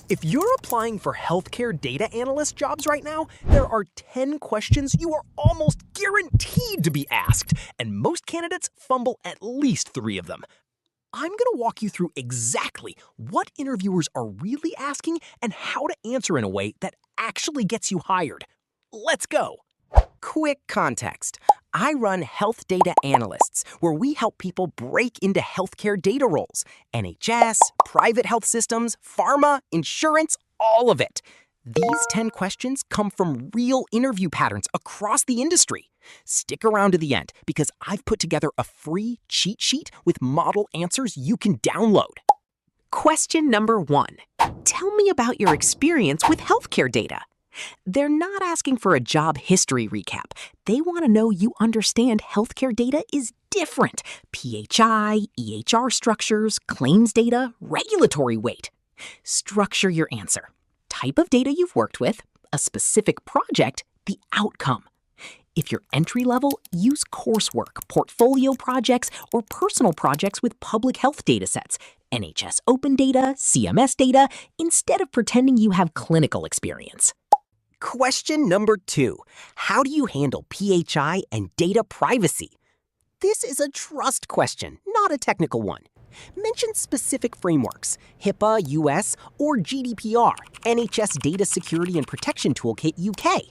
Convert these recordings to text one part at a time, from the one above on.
If you're applying for healthcare data analyst jobs right now, there are 10 questions you are almost guaranteed to be asked, and most candidates fumble at least 3 of them. I'm going to walk you through exactly what interviewers are really asking and how to answer in a way that actually gets you hired. Let's go. Quick context. I run Health Data Analysts, where we help people break into healthcare data roles. NHS, private health systems, pharma, insurance, all of it. These 10 questions come from real interview patterns across the industry. Stick around to the end because I've put together a free cheat sheet with model answers you can download. Question number 1. Tell me about your experience with healthcare data. They're not asking for a job history recap. They want to know you understand healthcare data is different. PHI, EHR structures, claims data, regulatory weight. Structure your answer. Type of data you've worked with, a specific project, the outcome. If you're entry level, use coursework, portfolio projects, or personal projects with public health datasets, NHS open data, CMS data, instead of pretending you have clinical experience. Question number 2. How do you handle PHI and data privacy? This is a trust question, not a technical one. Mention specific frameworks, HIPAA US or GDPR, NHS Data Security and Protection Toolkit UK.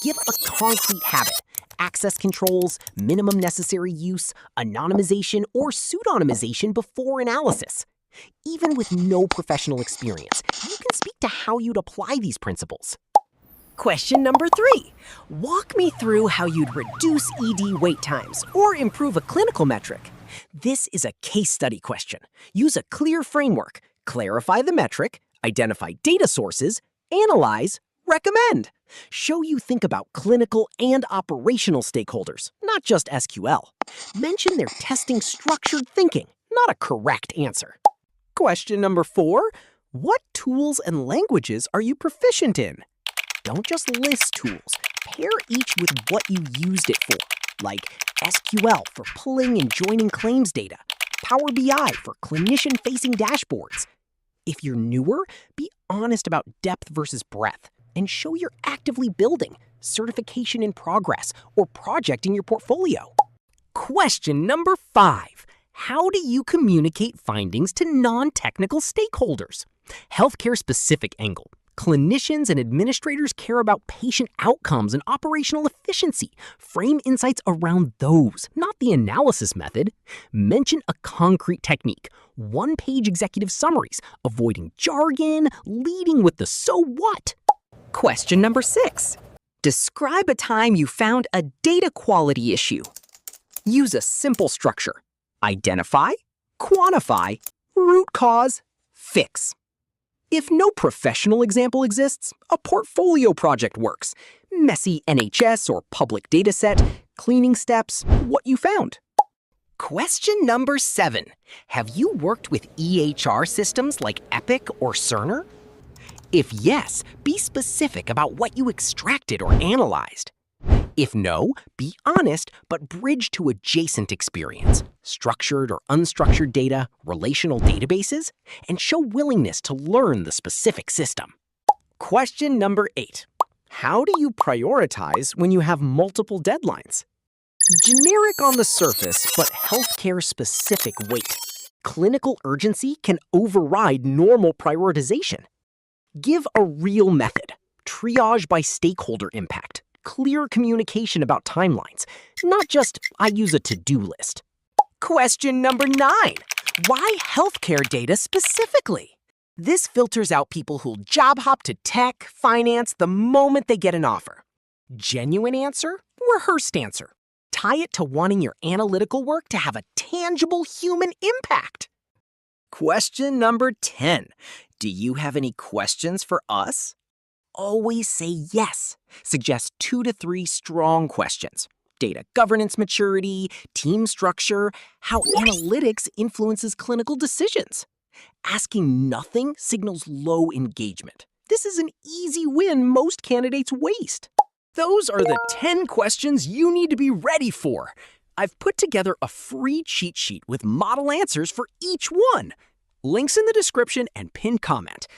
Give a concrete habit, access controls, minimum necessary use, anonymization, or pseudonymization before analysis. Even with no professional experience, you can speak to how you'd apply these principles. Question number 3. Walk me through how you'd reduce ED wait times or improve a clinical metric. This is a case study question. Use a clear framework, clarify the metric, identify data sources, analyze, recommend. Show you think about clinical and operational stakeholders, not just SQL. Mention they're testing structured thinking, not a correct answer. Question number 4. What tools and languages are you proficient in? Don't just list tools. Pair each with what you used it for, like SQL for pulling and joining claims data, Power BI for clinician-facing dashboards. If you're newer, be honest about depth versus breadth and show you're actively building, certification in progress, or project in your portfolio. Question number 5. How do you communicate findings to non-technical stakeholders? Healthcare-specific angle. Clinicians and administrators care about patient outcomes and operational efficiency. Frame insights around those, not the analysis method. Mention a concrete technique, one-page executive summaries, avoiding jargon, leading with the so what. Question number 6. Describe a time you found a data quality issue. Use a simple structure. Identify, quantify, root cause, fix. If no professional example exists, a portfolio project works. Messy NHS or public dataset, cleaning steps, what you found. Question number 7. Have you worked with EHR systems like Epic or Cerner? If yes, be specific about what you extracted or analyzed. If no, be honest, but bridge to adjacent experience, structured or unstructured data, relational databases, and show willingness to learn the specific system. Question number 8. How do you prioritize when you have multiple deadlines? Generic on the surface, but healthcare-specific weight. Clinical urgency can override normal prioritization. Give a real method. Triage by stakeholder impact. Clear communication about timelines, not just, I use a to-do list. Question number 9. Why healthcare data specifically? This filters out people who'll job hop to tech, finance the moment they get an offer. Genuine answer, rehearsed answer. Tie it to wanting your analytical work to have a tangible human impact. Question number 10. Do you have any questions for us? Always say yes. Suggest 2 to 3 strong questions. Data governance maturity, team structure, how analytics influences clinical decisions. Asking nothing signals low engagement. This is an easy win most candidates waste. Those are the 10 questions you need to be ready for. I've put together a free cheat sheet with model answers for each one. Links in the description and pinned comment.